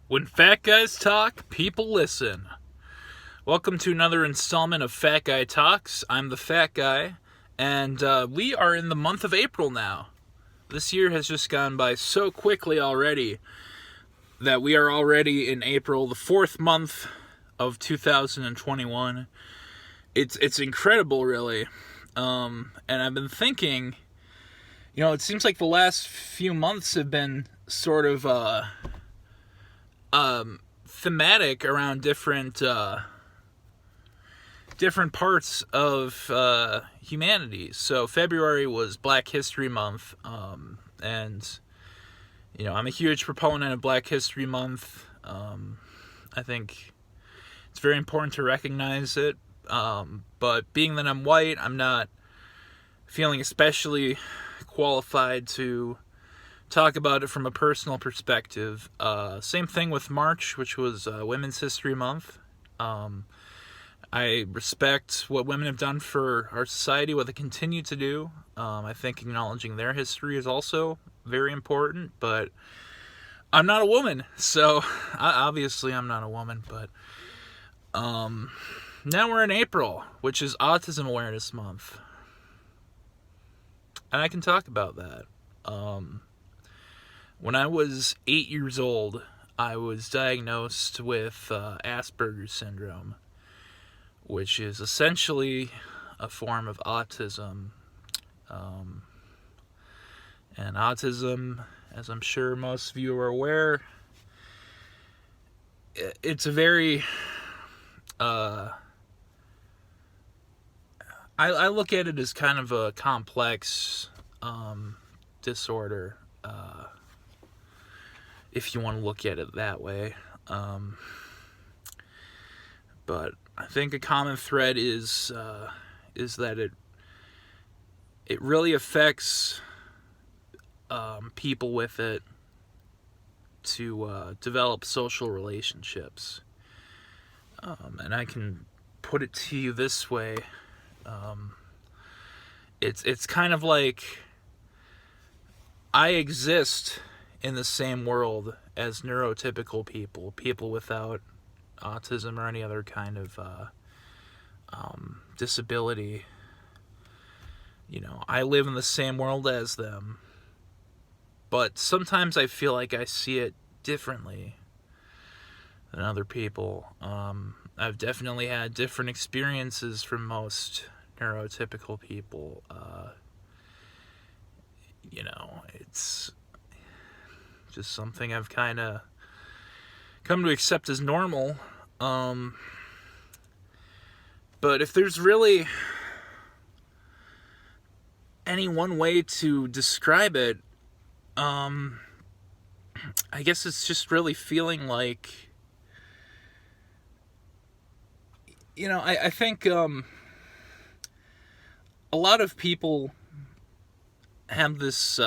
When fat guys talk, people listen. Welcome to another installment of Fat Guy Talks. I'm the fat guy, and we are in the month of April now. This year has just gone by so quickly already that we are already in April, the fourth month of 2021. It's incredible, really. And I've been thinking, it seems like the last few months have been sort of thematic around different parts of humanity. So February was Black History Month, and I'm a huge proponent of Black History Month. I think it's very important to recognize it, but being that I'm white, I'm not feeling especially qualified to talk about it from a personal perspective. Same thing with March, which was Women's History Month. I respect what women have done for our society, what they continue to do. I think acknowledging their history is also very important, but I'm not a woman, so obviously I'm not a woman, but now we're in April, which is Autism Awareness Month, and I can talk about that. When I was 8 years old, I was diagnosed with Aspergers Syndrome, which is essentially a form of autism. And autism, as I'm sure most of you are aware, it's a very... I look at it as kind of a complex disorder, if you want to look at it that way. But I think a common thread is that it really affects people with it to develop social relationships. And I can put it to you this way. It's kind of like I exist in the same world as neurotypical people without autism or any other kind of disability. I live in the same world as them, but sometimes I feel like I see it differently than other people. I've definitely had different experiences from most neurotypical people. It's just something I've kind of come to accept as normal. But if there's really any one way to describe it, I guess it's just really feeling like, I think a lot of people have this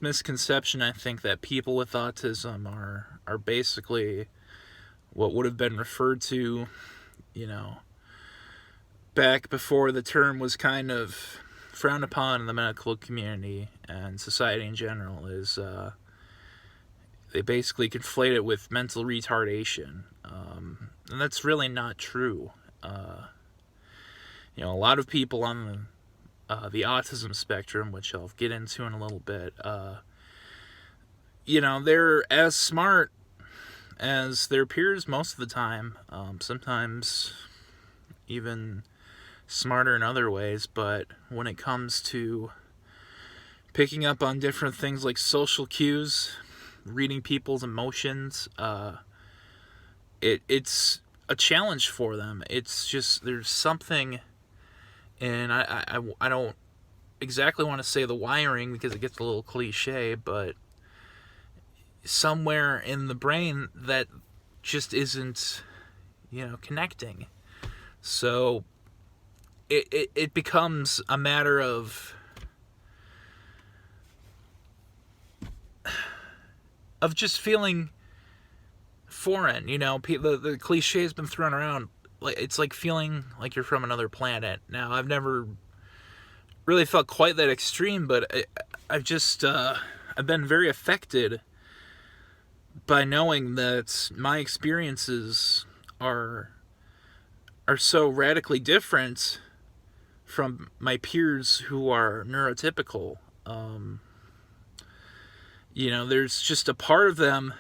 misconception, I think, that people with autism are basically what would have been referred to, back before the term was kind of frowned upon in the medical community and society in general, is they basically conflate it with mental retardation. And that's really not true. A lot of people on the Autism Spectrum, which I'll get into in a little bit, they're as smart as their peers most of the time, sometimes even smarter in other ways, but when it comes to picking up on different things like social cues, reading people's emotions, it's a challenge for them. It's just, there's something, and I don't exactly want to say the wiring because it gets a little cliche, but somewhere in the brain that just isn't, connecting. So it becomes a matter of just feeling foreign. The cliche has been thrown around. Like, it's like feeling like you're from another planet. Now, I've never really felt quite that extreme, but I've been very affected by knowing that my experiences are so radically different from my peers who are neurotypical. There's just a part of them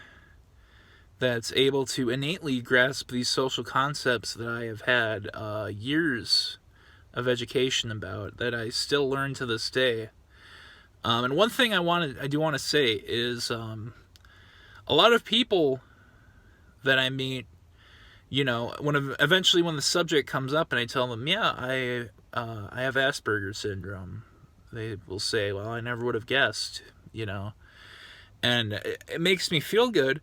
that's able to innately grasp these social concepts that I have had years of education about, that I still learn to this day. And one thing I do want to say is a lot of people that I meet, eventually when the subject comes up and I tell them, yeah, I have Aspergers Syndrome, they will say, well, I never would have guessed, and it makes me feel good,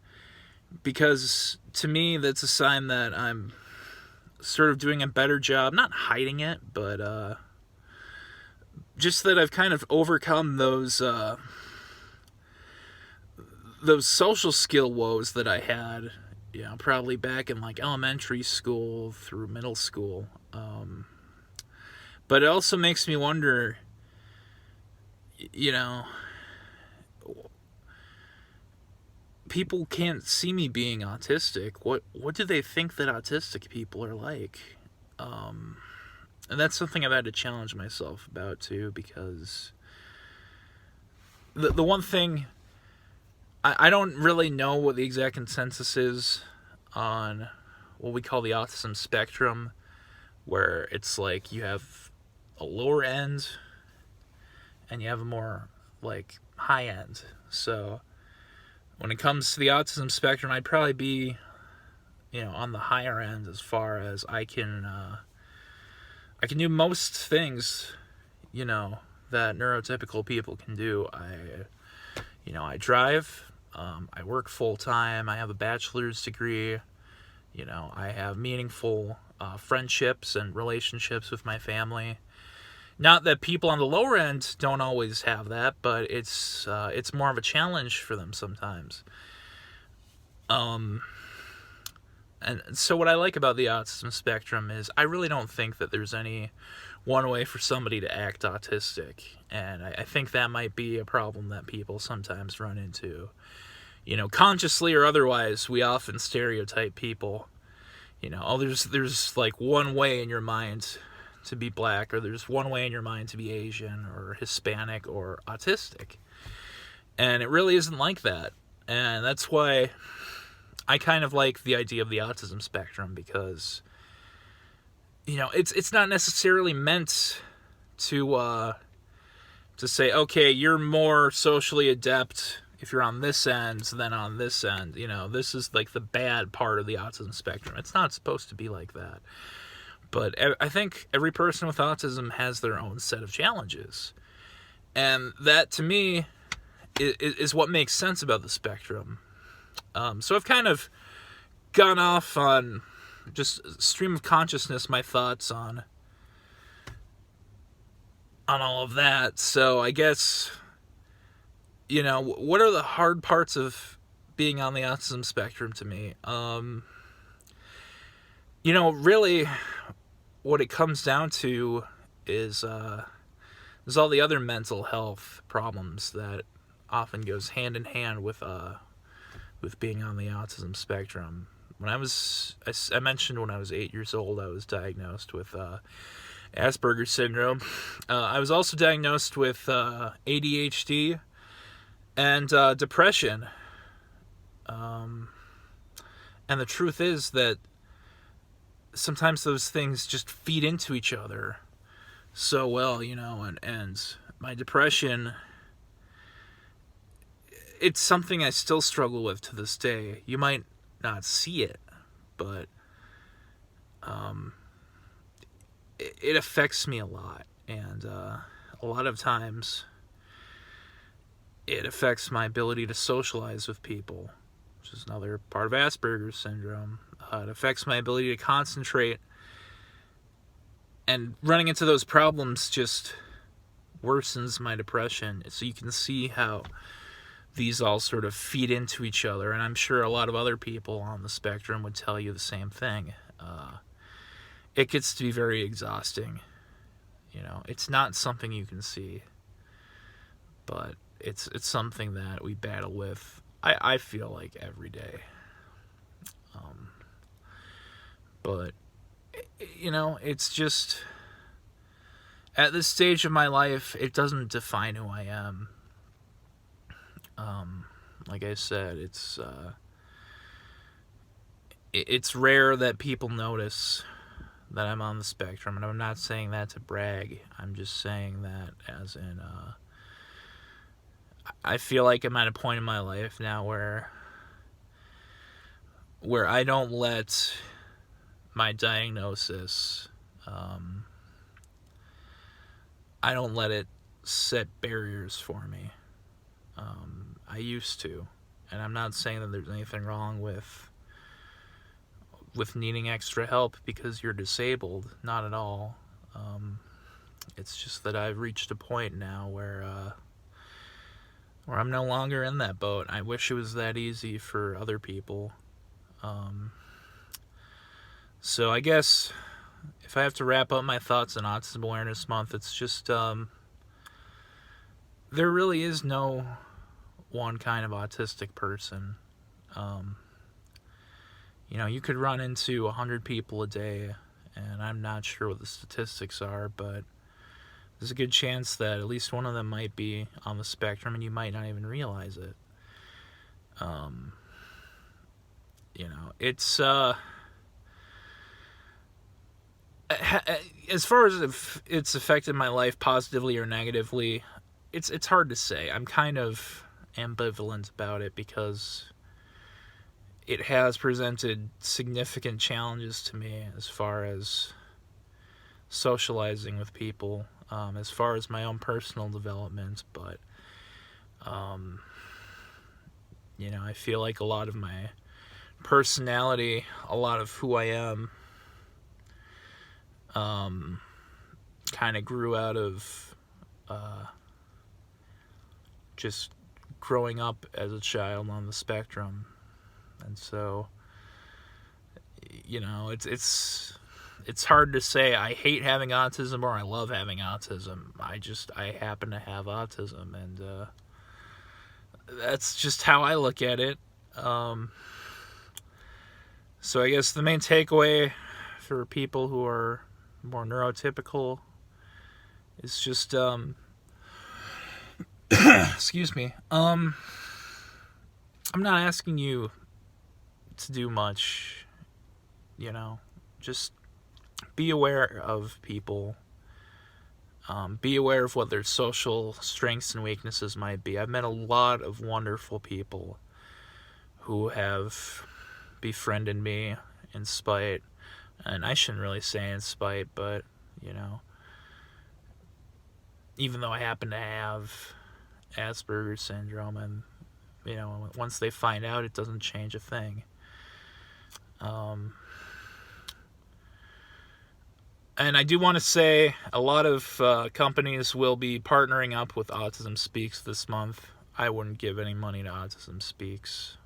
because to me that's a sign that I'm sort of doing a better job, not hiding it, but just that I've kind of overcome those social skill woes that I had, probably back in like elementary school through middle school. But it also makes me wonder, people can't see me being autistic. What do they think that autistic people are like? And that's something I've had to challenge myself about too, because the one thing, I don't really know what the exact consensus is on what we call the Autism Spectrum, where it's like you have a lower end and you have a more like high end. So when it comes to the Autism Spectrum, I'd probably be, on the higher end as far as I can do most things, that neurotypical people can do. I drive, I work full time, I have a bachelor's degree, I have meaningful friendships and relationships with my family. Not that people on the lower end don't always have that, but it's more of a challenge for them sometimes. And so what I like about the autism spectrum is I really don't think that there's any one way for somebody to act autistic. And I think that might be a problem that people sometimes run into. Consciously or otherwise, we often stereotype people. There's like one way in your mind to be black, or there's one way in your mind to be Asian or Hispanic or autistic. And it really isn't like that. And that's why I kind of like the idea of the autism spectrum, because it's not necessarily meant to say, okay, you're more socially adept if you're on this end than on this end. This is like the bad part of the autism spectrum. It's not supposed to be like that. But I think every person with autism has their own set of challenges. And that, to me, is what makes sense about the spectrum. So I've kind of gone off on just stream of consciousness, my thoughts on all of that. So I guess, what are the hard parts of being on the autism spectrum to me? Really what it comes down to is all the other mental health problems that often goes hand in hand with being on the autism spectrum. I mentioned when I was 8 years old, I was diagnosed with Aspergers Syndrome. I was also diagnosed with ADHD and depression. And the truth is that sometimes those things just feed into each other so well, and my depression, it's something I still struggle with to this day. You might not see it, but it affects me a lot, and a lot of times it affects my ability to socialize with people, which is another part of Asperger's Syndrome. It affects my ability to concentrate, and running into those problems just worsens my depression. So you can see how these all sort of feed into each other, and I'm sure a lot of other people on the spectrum would tell you the same thing. It gets to be very exhausting. It's not something you can see, but it's something that we battle with I feel like every day. But, it's just, at this stage of my life, it doesn't define who I am. Like I said, it's rare that people notice that I'm on the spectrum, and I'm not saying that to brag. I'm just saying that as in, I feel like I'm at a point in my life now where I don't let my diagnosis, I don't let it set barriers for me. I used to, and I'm not saying that there's anything wrong with needing extra help because you're disabled. Not at all. It's just that I've reached a point now where I'm no longer in that boat. I wish it was that easy for other people. So I guess if I have to wrap up my thoughts on Autism Awareness Month, it's just there really is no one kind of autistic person. You could run into 100 people a day, and I'm not sure what the statistics are, but there's a good chance that at least one of them might be on the spectrum, and you might not even realize it. It's as far as if it's affected my life positively or negatively, it's hard to say. I'm kind of ambivalent about it because it has presented significant challenges to me as far as socializing with people, as far as my own personal development, but I feel like a lot of my personality, a lot of who I am, kind of grew out of just growing up as a child on the spectrum. And so, it's hard to say I hate having autism or I love having autism. I happen to have autism, and that's just how I look at it. So I guess the main takeaway for people who are more neurotypical is just excuse me. I'm not asking you to do much, just be aware of people. Be aware of what their social strengths and weaknesses might be. I've met a lot of wonderful people who have befriended me in spite, and I shouldn't really say in spite, but, even though I happen to have Aspergers Syndrome, and, once they find out, it doesn't change a thing. And I do want to say a lot of companies will be partnering up with Autism Speaks this month. I wouldn't give any money to Autism Speaks.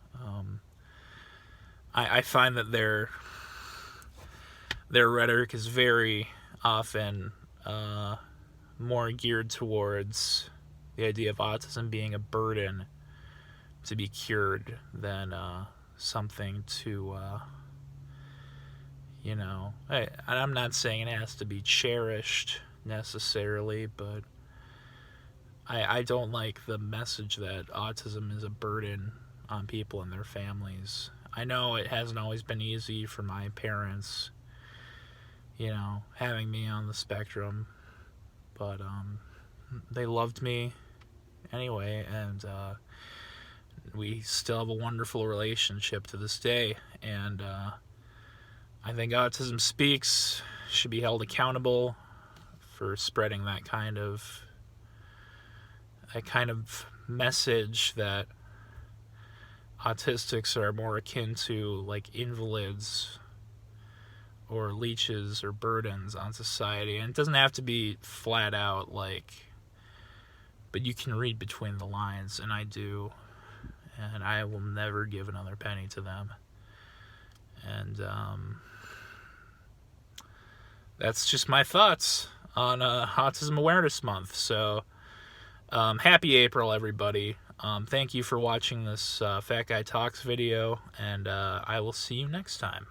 I find that their rhetoric is very often more geared towards the idea of autism being a burden to be cured than something to, I'm not saying it has to be cherished necessarily, but I don't like the message that autism is a burden on people and their families. I know it hasn't always been easy for my parents, having me on the spectrum, but they loved me anyway, and we still have a wonderful relationship to this day, and I think Autism Speaks should be held accountable for spreading that kind of message that autistics are more akin to like invalids or leeches or burdens on society. And it doesn't have to be flat out but you can read between the lines, and I do, and I will never give another penny to them. And that's just my thoughts on Autism Awareness Month. So happy April, everybody. Thank you for watching this Fat Guy Talks video, and I will see you next time.